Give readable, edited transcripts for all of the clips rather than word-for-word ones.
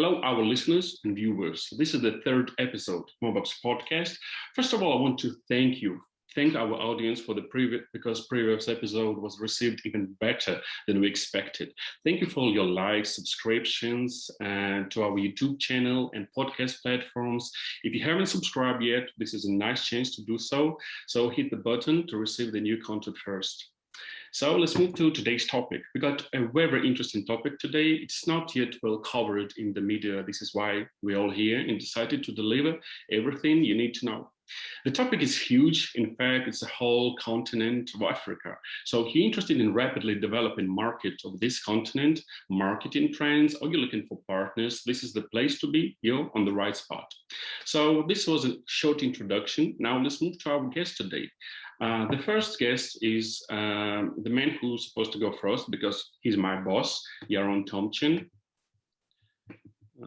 Hello, our listeners and viewers. This is the third episode of Mobupps podcast. First of all, I want to thank our audience for the previous episode was received even better than we expected. Thank you for all your likes, subscriptions, and to our YouTube channel and podcast platforms. If you haven't subscribed yet, this is a nice chance to do so. So hit the button to receive the new content first. So let's move to today's topic. We got a very interesting topic today. It's not yet well covered in the media. This is why we're all here and decided to deliver everything you need to know. The topic is huge. In fact, it's a whole continent of Africa. So if you're interested in rapidly developing market of this continent, marketing trends, or you're looking for partners, this is the place to be. You're on the right spot. So this was a short introduction. Now let's move to our guest today. The first guest is the man who's supposed to go first because he's my boss, Yaron Tomchin.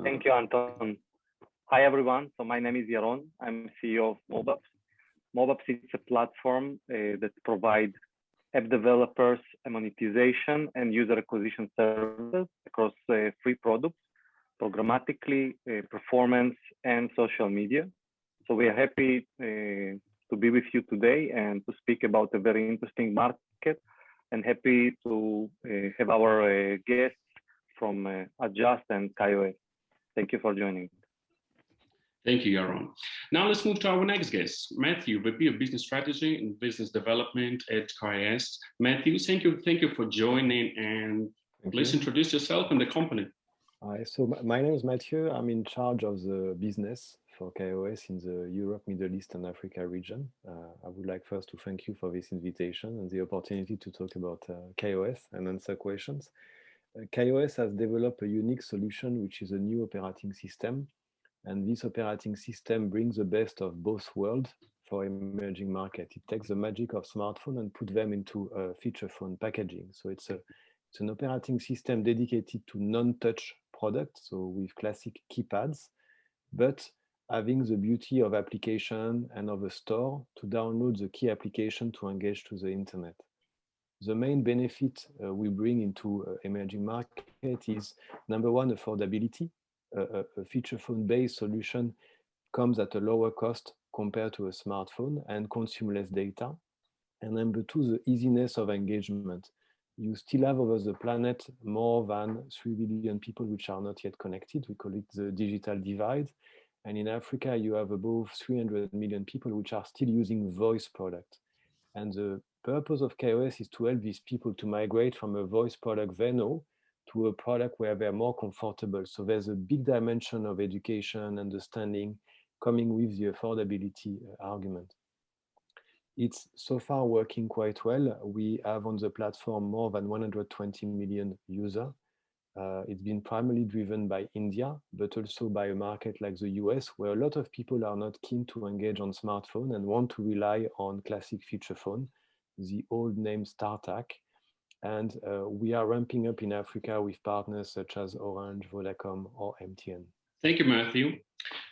Thank you, Anton. Hi, everyone. So my name is Yaron. I'm CEO of Mobupps. Mobupps is a platform that provides app developers a monetization and user acquisition services across three products, programmatically, performance, and social media. So we are happy to be with you today and to speak about a very interesting market, and happy to have our guests from Adjust and KaiOS. Thank you for joining. Thank you, Yaron. Now let's move to our next guest, Matthieu, VP of Business Strategy and Business Development at KaiOS. Matthieu, thank you for joining, and please introduce yourself and the company. Hi, so my name is Matthieu. I'm in charge of the business for KaiOS in the Europe, Middle East, and Africa region. I would like first to thank you for this invitation and the opportunity to talk about KaiOS and answer questions. KaiOS has developed a unique solution, which is a new operating system. And this operating system brings the best of both worlds for emerging market. It takes the magic of smartphone and put them into feature phone packaging. So it's an operating system dedicated to non-touch products, so with classic keypads, but having the beauty of application and of a store to download the key application to engage to the internet. The main benefit we bring into emerging market is, number one, affordability. A feature phone-based solution comes at a lower cost compared to a smartphone and consume less data. And number two, the easiness of engagement. You still have over the planet more than 3 billion people which are not yet connected. We call it the digital divide. And in Africa, you have above 300 million people which are still using voice product. And the purpose of KaiOS is to help these people to migrate from a voice product they know to a product where they're more comfortable. So there's a big dimension of education, understanding, coming with the affordability argument. It's so far working quite well. We have on the platform more than 120 million users. It's been primarily driven by India, but also by a market like the US, where a lot of people are not keen to engage on smartphone and want to rely on classic feature phone, the old name StarTAC. And we are ramping up in Africa with partners such as Orange, Vodacom, or MTN. Thank you, Matthieu.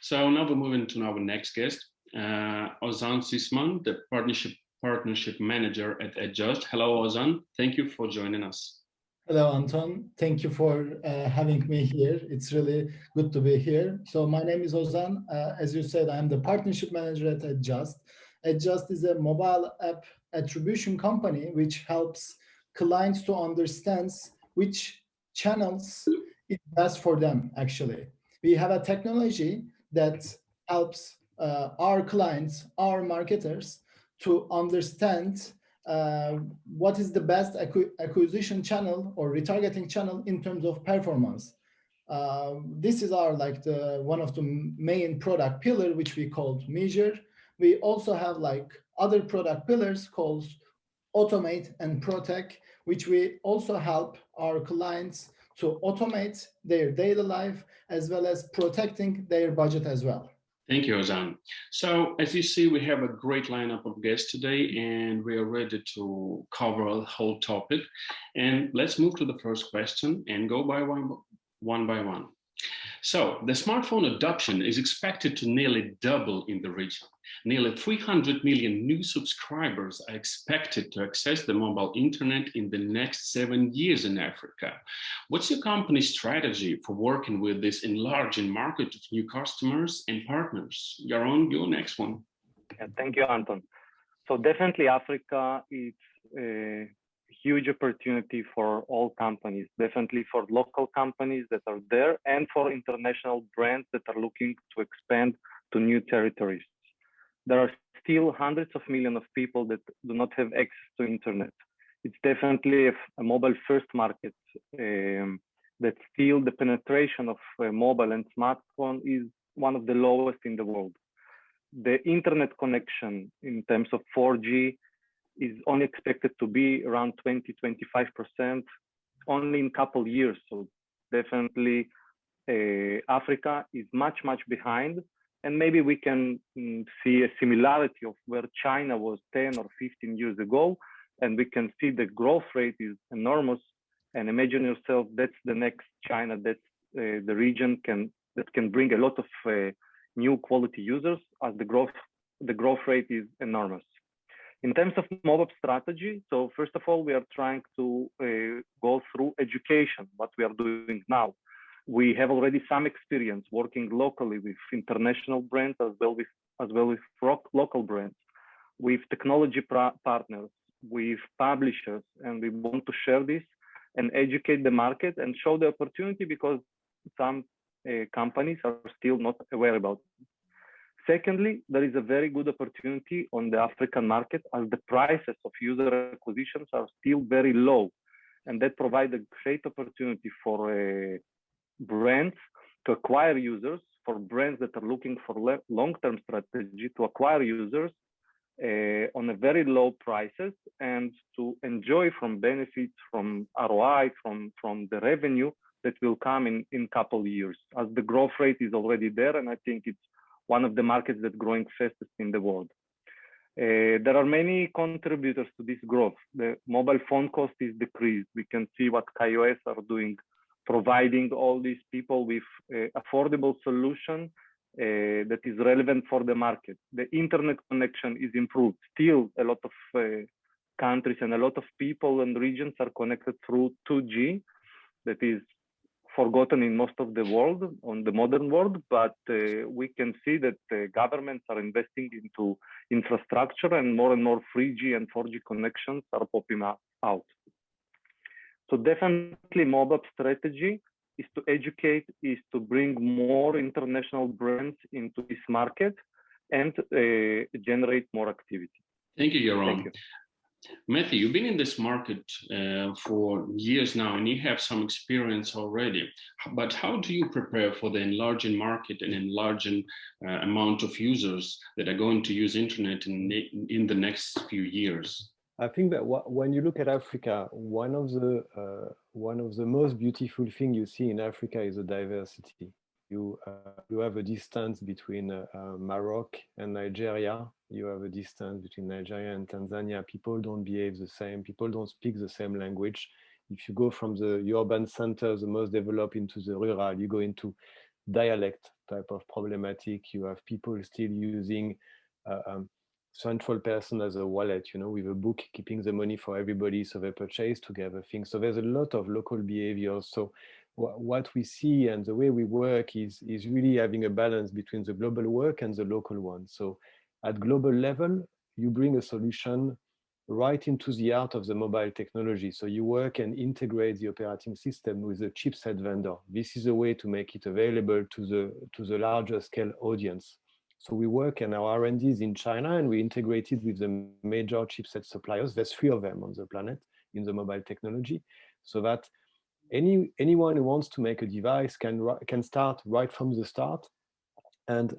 So now we're moving to our next guest, Ozan Şişman, the partnership manager at Adjust. Hello, Ozan. Thank you for joining us. Hello, Anton. Thank you for having me here. It's really good to be here. So my name is Ozan. As you said, I'm the partnership manager at Adjust. Adjust is a mobile app attribution company which helps clients to understand which channels is best for them, actually. We have a technology that helps our clients, our marketers, to understand what is the best acquisition channel or retargeting channel in terms of performance. This is our one of the main product pillar, which we call measure. We also have other product pillars called automate and protect, which we also help our clients to automate their daily life as well as protecting their budget as well. Thank you, Ozan. So as you see, we have a great lineup of guests today, and we are ready to cover the whole topic. And let's move to the first question and go by one by one. So the smartphone adoption is expected to nearly double in the region. Nearly 300 million new subscribers are expected to access the mobile internet in the next 7 years in Africa. What's your company's strategy for working with this enlarging market of new customers and partners? Yaron, your next one. Yeah, thank you, Anton. So definitely Africa is a huge opportunity for all companies, definitely for local companies that are there and for international brands that are looking to expand to new territories. There are still hundreds of millions of people that do not have access to internet. It's definitely a mobile first market that still the penetration of mobile and smartphone is one of the lowest in the world. The internet connection in terms of 4G is only expected to be around 20–25% only in a couple years. So definitely Africa is much behind. And maybe we can see a similarity of where China was 10 or 15 years ago. And we can see the growth rate is enormous. And imagine yourself, that's the next China, that's the region that can bring a lot of new quality users as the growth rate is enormous. In terms of Mobupps strategy, so first of all, we are trying to go through education, what we are doing now. We have already some experience working locally with international brands as well with local brands, with technology partners, with publishers, and we want to share this and educate the market and show the opportunity because some companies are still not aware about it. Secondly, there is a very good opportunity on the African market as the prices of user acquisitions are still very low. And that provides a great opportunity for brands to acquire users, for brands that are looking for long-term strategy to acquire users on a very low prices and to enjoy from benefits from ROI, from the revenue that will come in couple years as the growth rate is already there. And I think it's one of the markets that's growing fastest in the world. There are many contributors to this growth. The mobile phone cost is decreased. We can see what KaiOS are doing, providing all these people with affordable solution that is relevant for the market. The internet connection is improved. Still, a lot of countries and a lot of people and regions are connected through 2G. That is forgotten in most of the world, on the modern world, but we can see that governments are investing into infrastructure and more 3G and 4G connections are popping out. So definitely Mobupps strategy is to educate, is to bring more international brands into this market and generate more activity. Thank you, Yaron. Thank you. Matthieu, you've been in this market for years now and you have some experience already, but how do you prepare for the enlarging market and enlarging amount of users that are going to use internet in the next few years? I think that when you look at Africa, one of the most beautiful things you see in Africa is the diversity. You have a distance between Morocco and Nigeria. You have a distance between Nigeria and Tanzania. People don't behave the same. People don't speak the same language. If you go from the urban centers, the most developed, into the rural, you go into dialect type of problematic. You have people still using central person as a wallet, with a book keeping the money for everybody, so they purchase together things. So there's a lot of local behaviors. So what we see and the way we work is really having a balance between the global work and the local one. So at global level, you bring a solution right into the heart of the mobile technology. So you work and integrate the operating system with the chipset vendor. This is a way to make it available to the larger scale audience. So we work in our R&Ds in China and we integrated with the major chipset suppliers. There's 3 of them on the planet in the mobile technology, so that anyone who wants to make a device can start right from the start. And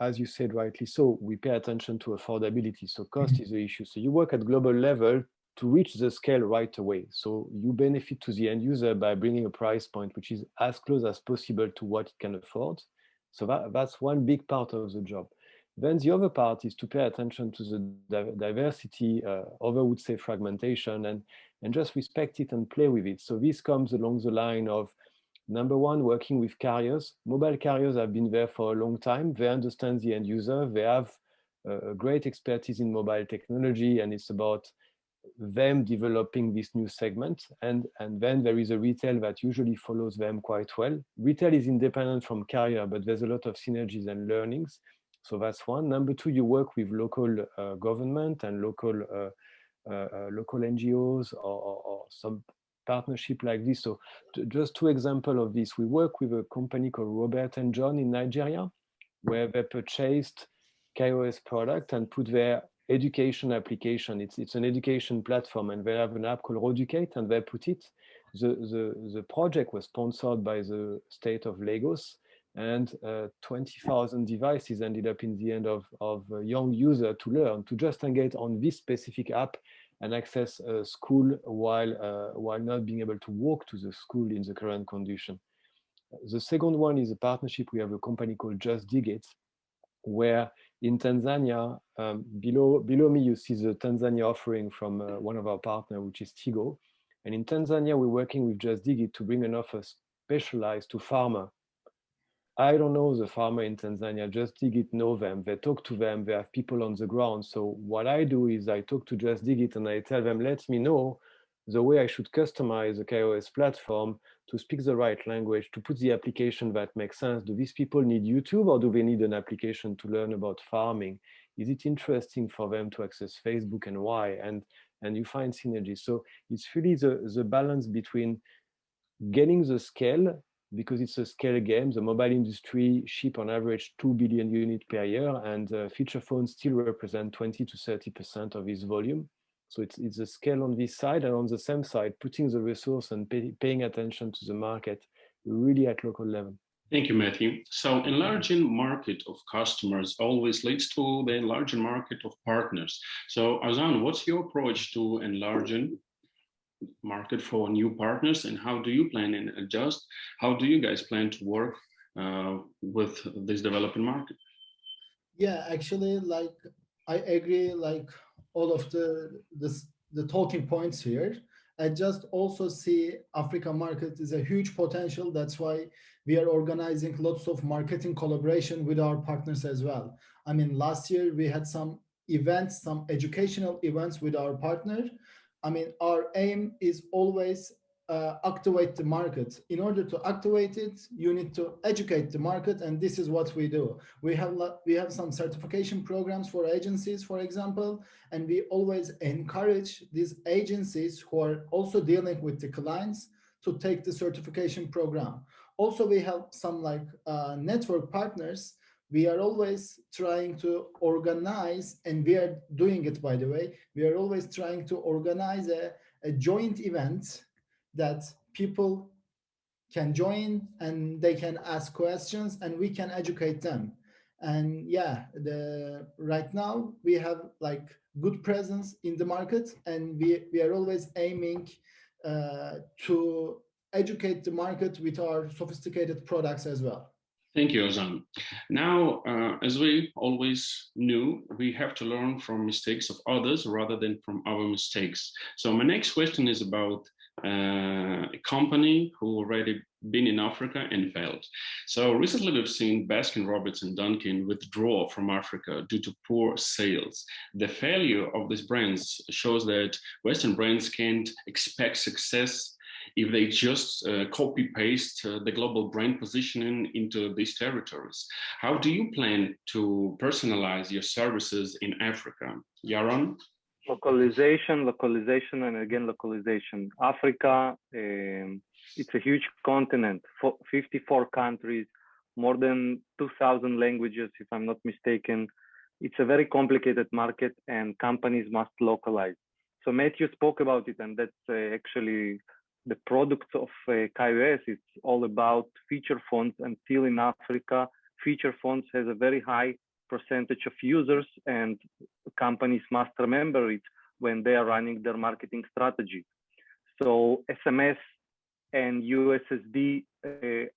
as you said rightly so, we pay attention to affordability. So cost is the issue. So you work at global level to reach the scale right away. So you benefit to the end user by bringing a price point which is as close as possible to what it can afford. So that's one big part of the job. Then the other part is to pay attention to the diversity, other would say fragmentation, and just respect it and play with it. So this comes along the line of Number one, working with carriers. Mobile carriers have been there for a long time. They understand the end user. They have a great expertise in mobile technology, and it's about them developing this new segment. And then there is a retail that usually follows them quite well. Retail is independent from carrier, but there's a lot of synergies and learnings. So that's one. Number two, you work with local government and local NGOs or some partnership like this. So just two examples of this. We work with a company called Robert and John in Nigeria, where they purchased KaiOS product and put their education application. It's an education platform, and they have an app called Roducate, and they put it. The project was sponsored by the state of Lagos, and 20,000 devices ended up in the end of a young user to learn to just engage on this specific app and access school while not being able to walk to the school in the current condition. The second one is a partnership. We have a company called Just Dig It, where in Tanzania, below me, you see the Tanzania offering from one of our partners, which is Tigo. And in Tanzania, we're working with Just Dig It to bring an offer specialized to farmer. I don't know the farmer in Tanzania, Just Dig It know them. They talk to them, they have people on the ground. So what I do is I talk to Just Dig It and I tell them, let me know the way I should customize the KaiOS platform to speak the right language, to put the application that makes sense. Do these people need YouTube, or do they need an application to learn about farming? Is it interesting for them to access Facebook, and why? And you find synergy. So it's really the balance between getting the scale, because it's a scale game. The mobile industry ship on average 2 billion units per year, and feature phones still represent 20 to 30% of its volume. So it's a scale on this side, and on the same side, putting the resource and paying attention to the market really at local level. Thank you, Matthieu. So enlarging market of customers always leads to the enlarging market of partners. So Ozan, what's your approach to enlarging market for new partners, and how do you plan and adjust? How do you guys plan to work with this developing market? Yeah, actually, like I agree, like all of the talking points here. I just also see Africa market is a huge potential. That's why we are organizing lots of marketing collaboration with our partners as well. I mean, last year we had some events, some educational events with our partner. I mean, our aim is always activate the market. In order to activate it, you need to educate the market, and this is what we do. We have some certification programs for agencies, for example, and we always encourage these agencies who are also dealing with the clients to take the certification program. Also, we have some like network partners. We are always trying to organize, and we are doing it, by the way, we are always trying to organize a joint event that people can join and they can ask questions and we can educate them. And yeah, right now we have like good presence in the market, and we are always aiming to educate the market with our sophisticated products as well. Thank you, Ozan. Now, as we always knew, we have to learn from mistakes of others rather than from our mistakes. So my next question is about a company who already been in Africa and failed. So recently we've seen Baskin-Robbins and Dunkin' withdraw from Africa due to poor sales. The failure of these brands shows that Western brands can't expect success if they just copy-paste the global brand positioning into these territories. How do you plan to personalize your services in Africa? Yaron? Localization, and again, localization. Africa, it's a huge continent, 54 countries, more than 2,000 languages, if I'm not mistaken. It's a very complicated market, and companies must localize. So Matthieu spoke about it, and that's actually the products of KaiOS. It's all about feature phones, and still in Africa, feature phones has a very high percentage of users, and companies must remember it when they are running their marketing strategy. So SMS and USSD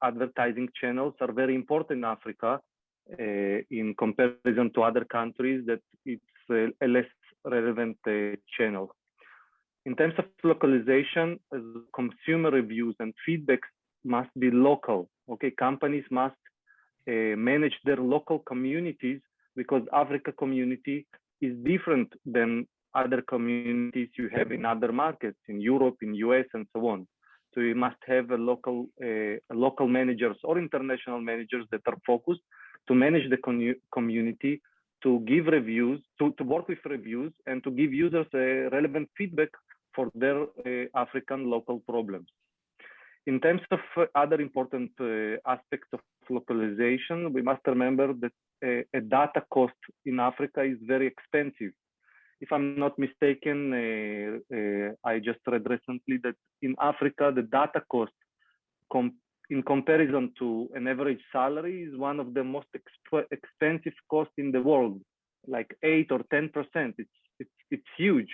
advertising channels are very important in Africa in comparison to other countries that it's a less relevant channel. In terms of localization, consumer reviews and feedback must be local. Okay, companies must manage their local communities, because Africa community is different than other communities you have in other markets, in Europe, in US, and so on. So you must have a local managers or international managers that are focused to manage the community, to give reviews, to work with reviews, and to give users relevant feedback for their African local problems. In terms of other important aspects of localization, we must remember that a data cost in Africa is very expensive. If I'm not mistaken, I just read recently that in Africa, the data cost in comparison to an average salary is one of the most expensive costs in the world, like 8 or 10%. It's huge.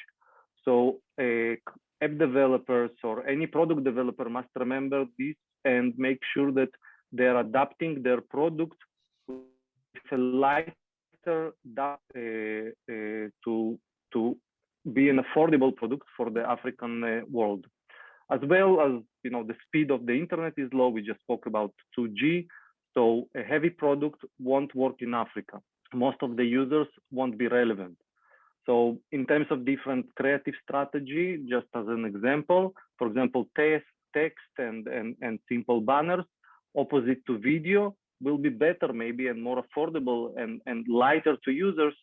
So app developers or any product developer must remember this and make sure that they're adapting their product with a lighter to be an affordable product for the African world. As well as, you know, the speed of the internet is low. We just spoke about 2G. So a heavy product won't work in Africa. Most of the users won't be relevant. So in terms of different creative strategy, just as an example, for example, text and simple banners, opposite to video, will be better maybe and more affordable and lighter to users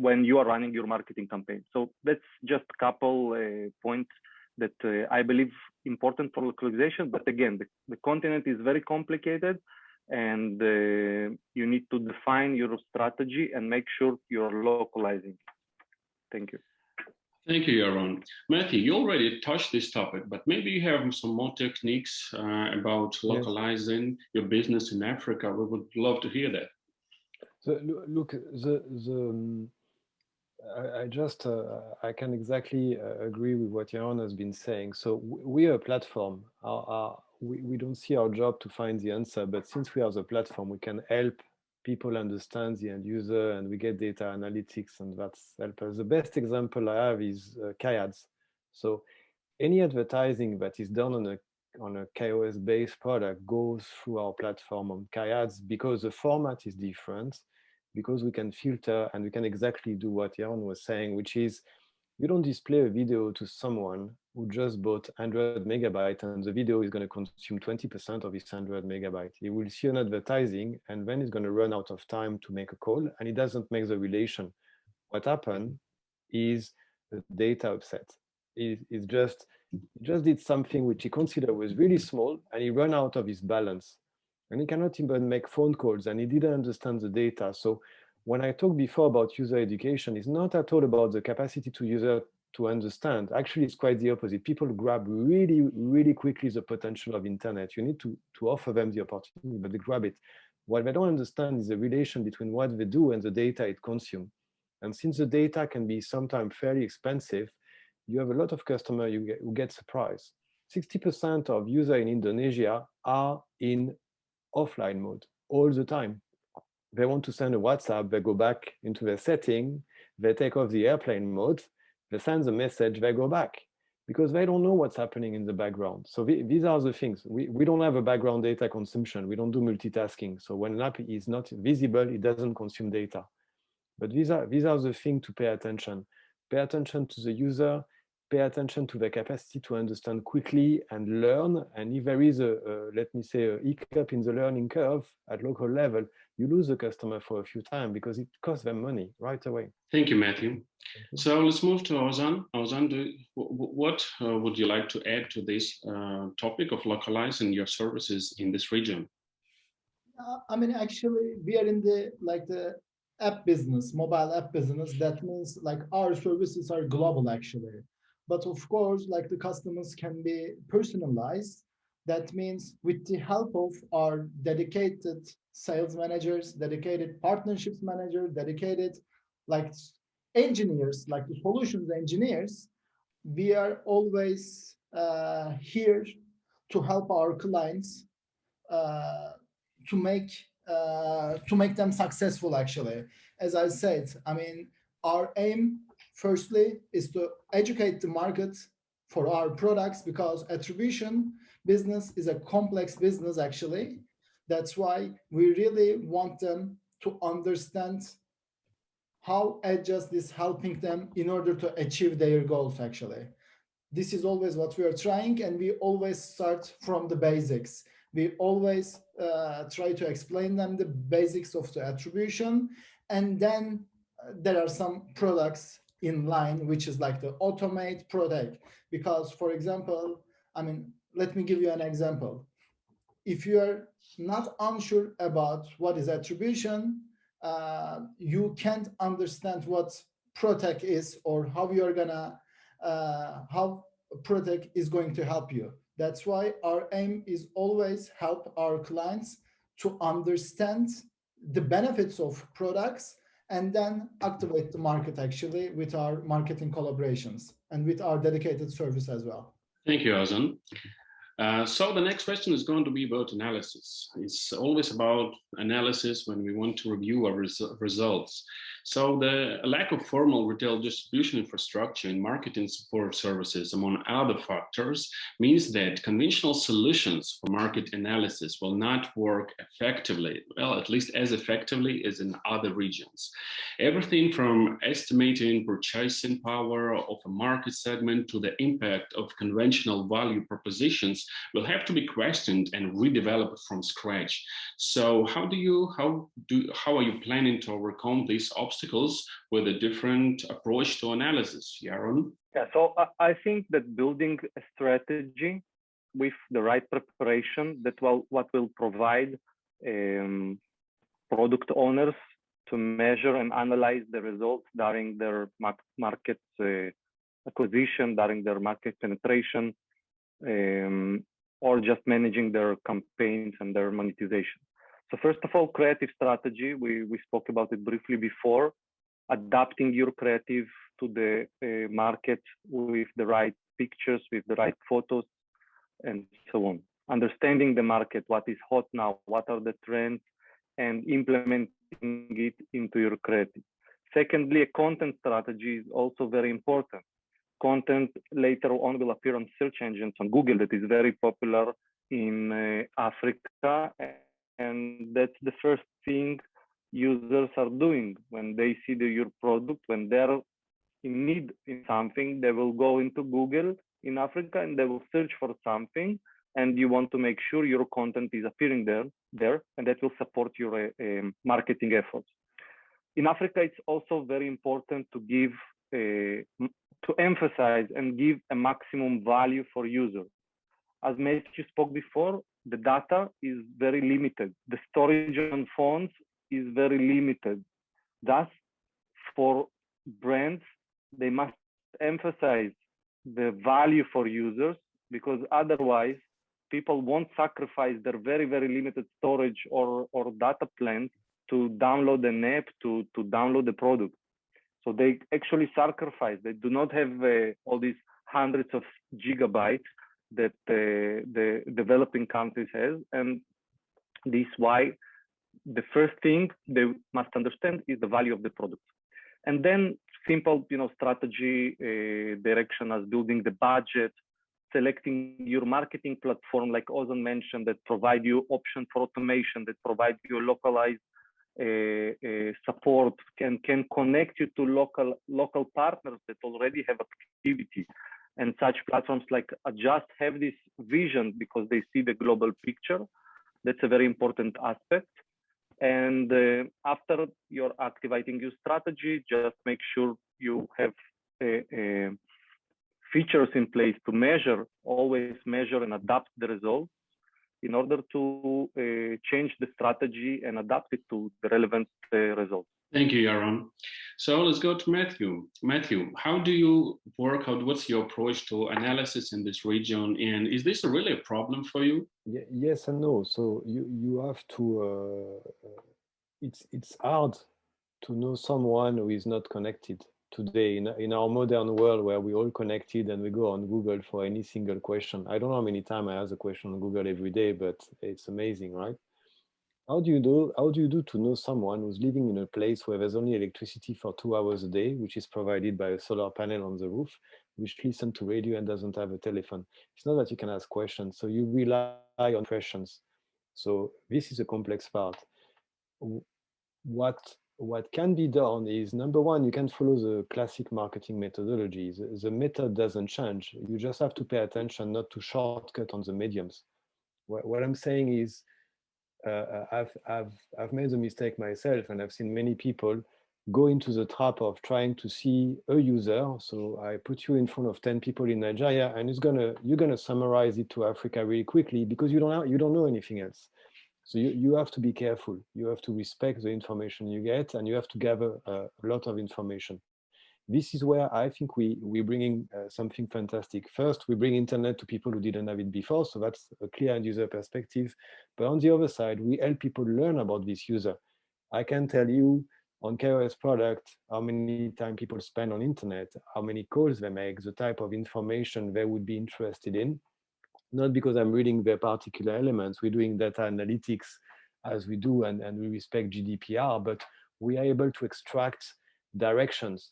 when you are running your marketing campaign. So that's just a couple points that I believe important for localization. But again, the continent is very complicated, and you need to define your strategy and make sure you're localizing. Thank you. Thank you, Yaron. Matthieu, you already touched this topic, but maybe you have some more techniques about localizing your business in Africa. We would love to hear that. So look, I can exactly agree with what Yaron has been saying. So we are a platform. We don't see our job to find the answer, but since we are the platform, we can help people understand the end user, and we get data analytics, and that's help us. The best example I have is KaiAds. So any advertising that is done on a KaiOS based product goes through our platform on KaiAds, because the format is different, because we can filter and we can exactly do what Yaron was saying, which is you don't display a video to someone who just bought 100 megabytes and the video is going to consume 20% of his 100 megabytes. He will see an advertising and then he's going to run out of time to make a call, and he doesn't make the relation. What happened is the data upset. He just did something which he considered was really small, and he ran out of his balance. And he cannot even make phone calls, and he didn't understand the data. So when I talked before about user education, it's not at all about the capacity to user to understand. Actually, it's quite the opposite. People grab really, really quickly the potential of internet. You need to offer them the opportunity, but they grab it. What they don't understand is the relation between what they do and the data it consumes. And since the data can be sometimes fairly expensive, you have a lot of customers who get surprised. 60% of users in Indonesia are in offline mode all the time. They want to send a WhatsApp, they go back into their setting, they take off the airplane mode, they send the message, they go back, because they don't know what's happening in the background. So these are the things. We don't have a background data consumption. We don't do multitasking. So when an app is not visible, it doesn't consume data. But these are the things to pay attention. Pay attention to the user, pay attention to the capacity to understand quickly and learn. And if there is let me say, a hiccup in the learning curve at local level, you lose the customer for a few times because it costs them money right away. Thank you, Matthieu. So let's move to Ozan. Ozan, what would you like to add to this topic of localizing your services in this region? I mean, actually, we are in the app business, mobile app business. That means our services are global, actually. But of course, the customers can be personalized. That means with the help of our dedicated sales managers, dedicated partnerships managers, dedicated engineers, the solutions engineers, we are always here to help our clients to make them successful, actually. As I said, I mean, our aim firstly is to educate the market for our products, because attribution business is a complex business, actually. That's why we really want them to understand how Adjust is helping them in order to achieve their goals, actually. This is always what we are trying, and we always start from the basics. We always try to explain them the basics of the attribution, and then there are some products in line, which is like the automate, protect. Because, for example, I mean, let me give you an example. If you are not unsure about what is attribution, you can't understand what protect is or how you're gonna how protect is going to help you. That's why our aim is always help our clients to understand the benefits of products and then activate the market actually with our marketing collaborations and with our dedicated service as well. Thank you, Ozan. So the next question is going to be about analysis. It's always about analysis when we want to review our results. So the lack of formal retail distribution infrastructure and marketing support services, among other factors, means that conventional solutions for market analysis will not work effectively, well, at least as effectively as in other regions. Everything from estimating purchasing power of a market segment to the impact of conventional value propositions will have to be questioned and redeveloped from scratch. So how are you planning to overcome these obstacles with a different approach to analysis, Yaron? Yeah, so I think that building a strategy with the right preparation, what will provide product owners to measure and analyze the results during their market acquisition, during their market penetration, or just managing their campaigns and their monetization. So first of all, creative strategy, we spoke about it briefly before, adapting your creative to the market with the right pictures, with the right photos, and so on. Understanding the market, what is hot now, what are the trends, and implementing it into your creative. Secondly, a content strategy is also very important. Content later on will appear on search engines on Google that is very popular in Africa, and that's the first thing users are doing when they see your product. When they're in need in something, they will go into Google in Africa and they will search for something, and you want to make sure your content is appearing there, and that will support your marketing efforts. In Africa, it's also very important to emphasize and give a maximum value for users. As Matthieu spoke before, the data is very limited. The storage on phones is very limited. Thus, for brands, they must emphasize the value for users, because otherwise people won't sacrifice their very, very limited storage or data plans to download an app, to download the product. So they actually sacrifice. They do not have all these hundreds of gigabytes that the developing countries have. And this is why the first thing they must understand is the value of the product. And then simple, strategy direction as building the budget, selecting your marketing platform, like Ozan mentioned, that provide you option for automation, that provide you localized support, can connect you to local partners that already have activity. And such platforms like Adjust have this vision because they see the global picture. That's a very important aspect. And after you're activating your strategy, just make sure you have features in place to always measure and adapt the results in order to change the strategy and adapt it to the relevant results. Thank you, Yaron. So let's go to Matthieu. Matthieu, how do you work out? What's your approach to analysis in this region? And is this really a problem for you? Yes and no. So you have to, it's hard to know someone who is not connected. Today, in our modern world where we're all connected and we go on Google for any single question. I don't know how many times I ask a question on Google every day, but it's amazing, right? How do you do to know someone who's living in a place where there's only electricity for 2 hours a day, which is provided by a solar panel on the roof, which listen to radio and doesn't have a telephone. It's not that you can ask questions, so you rely on impressions. So this is a complex part. What can be done is, number one, you can follow the classic marketing methodology. The method doesn't change. You just have to pay attention not to shortcut on the mediums. What I'm saying is, I've made the mistake myself, and I've seen many people go into the trap of trying to see a user. So I put you in front of 10 people in Nigeria, and you're gonna summarize it to Africa really quickly because you don't know anything else. So you have to be careful. You have to respect the information you get, and you have to gather a lot of information. This is where I think we're bringing something fantastic. First, we bring internet to people who didn't have it before, so that's a clear end user perspective. But on the other side, we help people learn about this user. I can tell you on KaiOS product how many time people spend on internet, how many calls they make, the type of information they would be interested in. Not because I'm reading their particular elements, we're doing data analytics as we do, and we respect GDPR, but we are able to extract directions.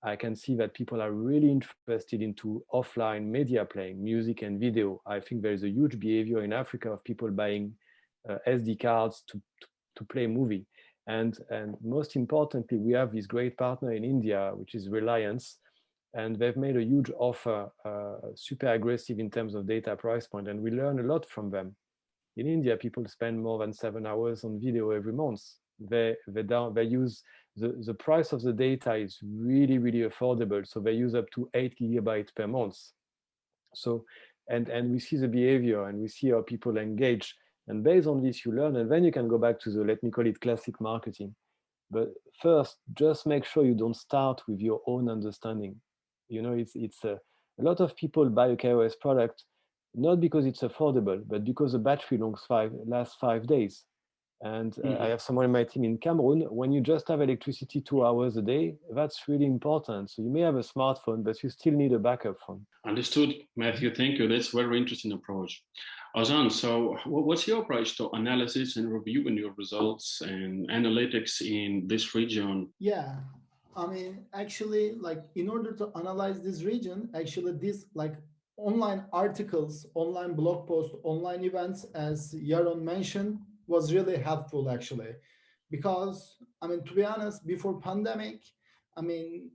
I can see that people are really interested into offline media playing, music and video. I think there is a huge behavior in Africa of people buying SD cards to play a movie. And most importantly, we have this great partner in India, which is Reliance, and they've made a huge offer, super aggressive in terms of data price point, and we learn a lot from them. In India, people spend more than 7 hours on video every month. They use the price of the data is really, really affordable, so they use up to 8 gigabytes per month. So, and we see the behavior, and we see how people engage, and based on this, you learn, and then you can go back to the, let me call it, classic marketing. But first, just make sure you don't start with your own understanding. You know, it's a lot of people buy a KaiOS product, not because it's affordable, but because the battery lasts 5 days. And I have someone in my team in Cameroon, when you just have electricity 2 hours a day, that's really important. So you may have a smartphone, but you still need a backup phone. Understood, Matthieu, thank you. That's a very interesting approach. Ozan, so what's your approach to analysis and reviewing your results and analytics in this region? Yeah, I mean, actually, like in order to analyze this region, actually these like online articles, online blog posts, online events, as Yaron mentioned, was really helpful actually. Because I mean, to be honest, before pandemic, I mean,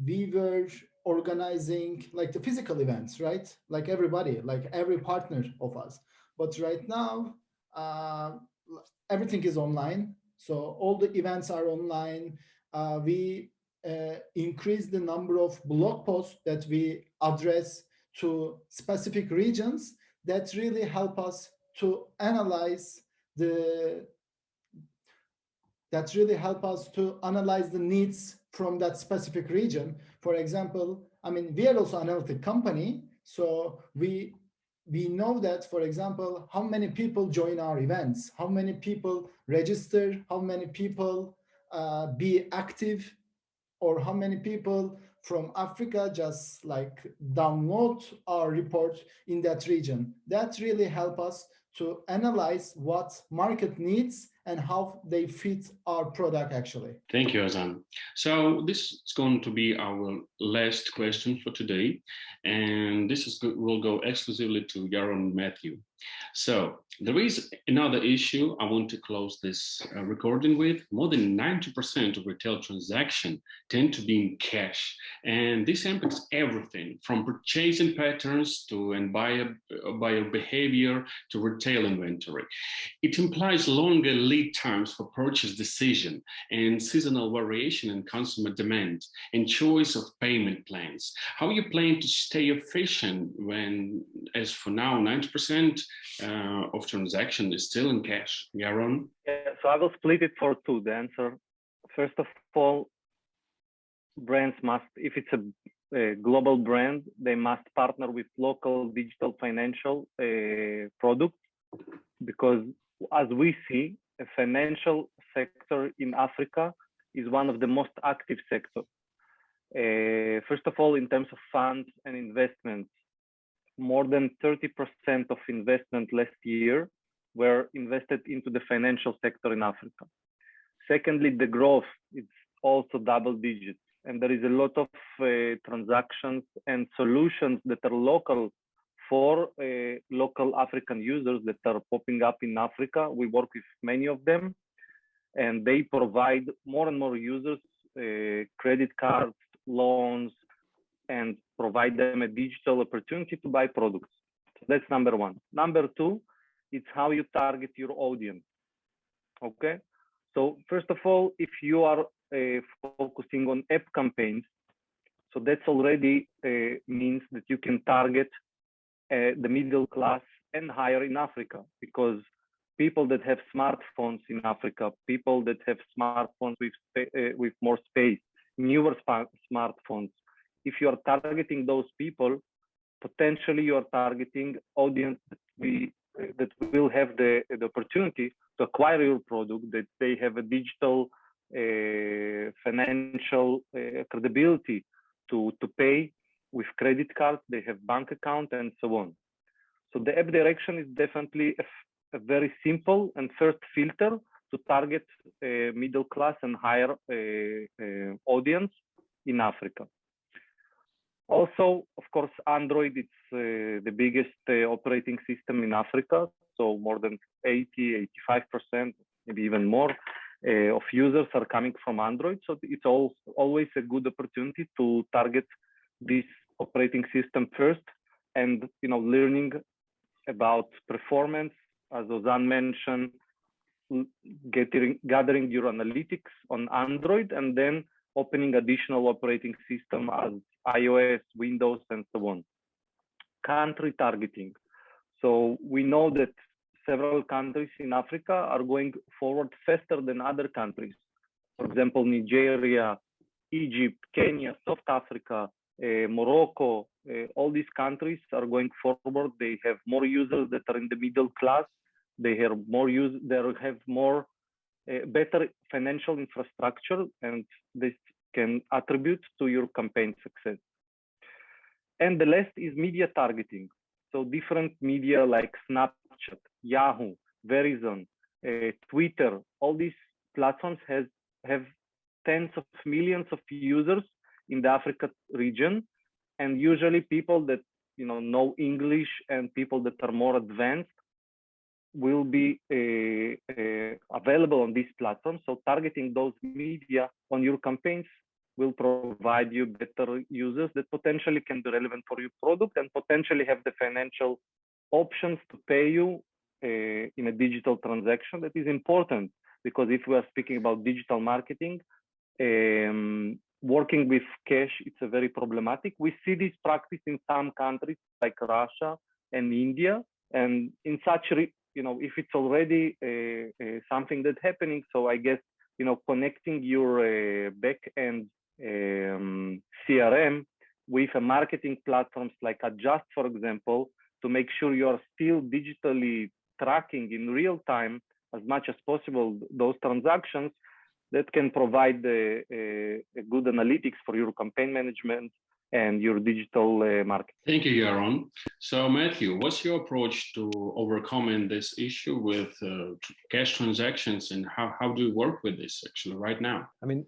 we were organizing like the physical events, right? Like everybody, like every partner of us. But right now, everything is online. So all the events are online. We increase the number of blog posts that we address to specific regions that really help us to analyze the needs from that specific region. For example, I mean, we are also an analytic company, so we know that, for example, how many people join our events, how many people register, how many people be active, or how many people from Africa just like download our report in that region. That really help us to analyze what market needs and how they fit our product actually. Thank you, Ozan. So this is going to be our last question for today. And will go exclusively to Yaron and Matthieu. So there is another issue I want to close this recording with. More than 90% of retail transactions tend to be in cash. And this impacts everything from purchasing patterns and buyer behavior to retail inventory. It implies longer lead times for purchase decision and seasonal variation in consumer demand and choice of payment plans. How are you planning to stay efficient when, as for now, 90% of transaction is still in cash? Yaron? Yeah, so I will split it for two, the answer. First of all, brands must, if it's a global brand, they must partner with local digital financial products, because as we see, a financial sector in Africa is one of the most active sectors. First of all, in terms of funds and investments, more than 30% of investment last year were invested into the financial sector in Africa. Secondly, the growth is also double digits. and there is a lot of transactions and solutions that are local for local African users that are popping up in Africa. We work with many of them, and they provide more and more users credit cards, loans, and provide them a digital opportunity to buy products. So that's number one. Number two, it's how you target your audience. Okay, so first of all, if you are focusing on app campaigns, so that's already means that you can target the middle class and higher in Africa, because people that have smartphones in Africa, people that have smartphones with more space, newer smartphones, if you are targeting those people, potentially you are targeting audience that will have the opportunity to acquire your product, that they have a digital financial credibility to pay with credit cards, they have bank account, and so on. So the app direction is definitely a very simple and first filter to target middle class and higher audience in Africa. Also, of course, Android, it's the biggest operating system in Africa. So more than 80, 85%, maybe even more of users are coming from Android. So it's always a good opportunity to target this operating system first, and learning about performance, as Ozan mentioned, gathering your analytics on Android, and then opening additional operating system as iOS, Windows, and so on. Country targeting. So we know that several countries in Africa are going forward faster than other countries. For example, Nigeria, Egypt, Kenya, South Africa, Morocco, all these countries are going forward. They have more users that are in the middle class. They have more better financial infrastructure, and this can attribute to your campaign success. And the last is media targeting. So different media like Snapchat, Yahoo, Verizon, Twitter, all these platforms have tens of millions of users in the Africa region, and usually people that know English and people that are more advanced will be available on these platforms. So targeting those media on your campaigns will provide you better users that potentially can be relevant for your product and potentially have the financial options to pay you in a digital transaction. That is important, because if we are speaking about digital marketing, working with cash, it's a very problematic. We see this practice in some countries like Russia and India, and in such, if it's already something that's happening, so I guess, connecting your back-end CRM with a marketing platforms like Adjust, for example, to make sure you are still digitally tracking in real time as much as possible those transactions, that can provide a good analytics for your campaign management and your digital marketing. Thank you, Yaron. So Matthieu, what's your approach to overcoming this issue with cash transactions, and how do you work with this actually right now? I mean,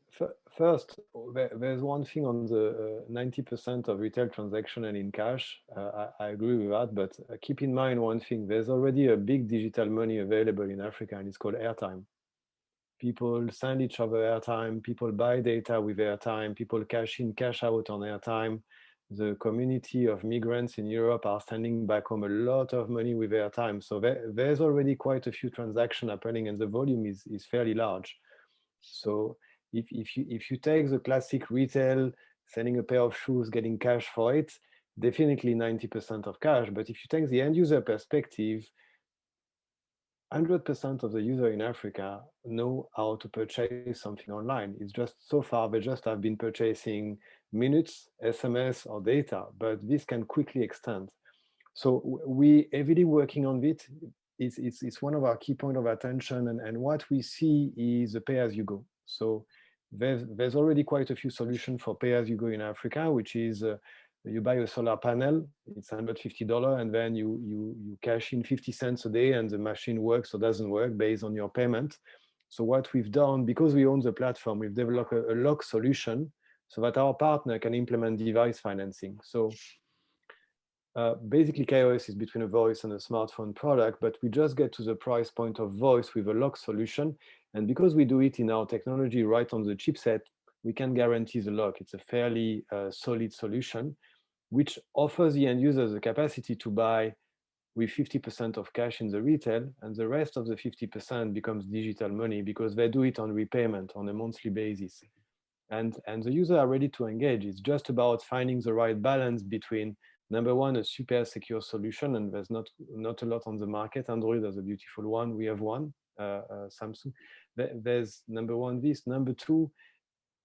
first, there's one thing on the 90% of retail transaction and in cash. I agree with that, but keep in mind one thing, there's already a big digital money available in Africa, and it's called airtime. People send each other airtime, people buy data with airtime, people cash in, cash out on airtime. The community of migrants in Europe are sending back home a lot of money with airtime. So there's already quite a few transactions happening, and the volume is fairly large. So if you take the classic retail, sending a pair of shoes, getting cash for it, definitely 90% of cash. But if you take the end user perspective, 100% of the users in Africa know how to purchase something online. It's just so far they just have been purchasing minutes, SMS, or data, but this can quickly extend. So we heavily working on it. It's one of our key points of attention, and what we see is a pay-as-you-go. So there's already quite a few solutions for pay-as-you-go in Africa, which is you buy a solar panel, it's $150, and then you cash in 50 cents a day, and the machine works or doesn't work based on your payment. So what we've done, because we own the platform, we've developed a lock solution so that our partner can implement device financing. So basically KaiOS is between a voice and a smartphone product, but we just get to the price point of voice with a lock solution. And because we do it in our technology right on the chipset, we can guarantee the lock. It's a fairly solid solution, which offers the end user the capacity to buy with 50% of cash in the retail, and the rest of the 50% becomes digital money because they do it on repayment on a monthly basis. And the users are ready to engage. It's just about finding the right balance between, number one, a super secure solution, and there's not a lot on the market. Android has a beautiful one. We have one, Samsung. There's number one, this. Number two,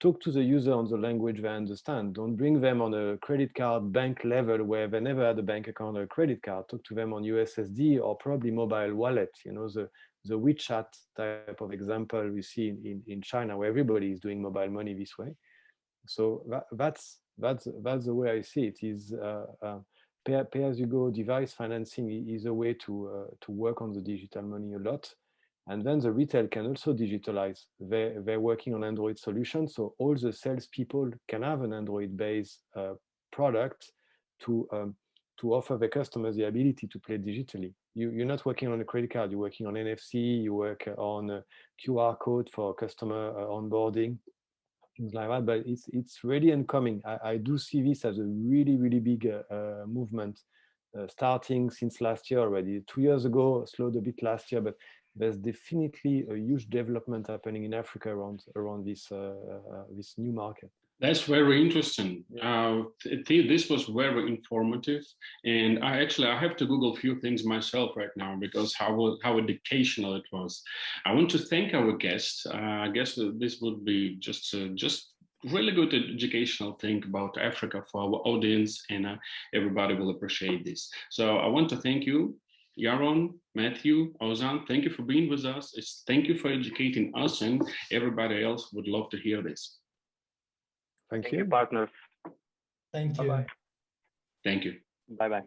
talk to the user on the language they understand. Don't bring them on a credit card bank level where they never had a bank account or a credit card. Talk to them on USSD or probably mobile wallet. You know, the WeChat type of example we see in China, where everybody is doing mobile money this way. So that's the way I see it. Is pay-as-you-go device financing is a way to work on the digital money a lot. And then the retail can also digitalize. They're working on Android solutions, so all the salespeople can have an Android-based product to offer their customers the ability to play digitally. You're not working on a credit card, you're working on NFC, you work on a QR code for customer onboarding, things like that, but it's ready and coming. I do see this as a really, really big movement starting since last year already. 2 years ago, slowed a bit last year, but there's definitely a huge development happening in Africa around this new market. That's very interesting. This was very informative, and I have to Google a few things myself right now because how educational it was. I want to thank our guest. I guess this would be just really good educational thing about Africa for our audience, and everybody will appreciate this. So I want to thank you, Yaron, Matthieu, Ozan. Thank you for being with us. Thank you for educating us, and everybody else would love to hear this. Thank you, partners. Thank you. Bye-bye. Thank you. Bye-bye.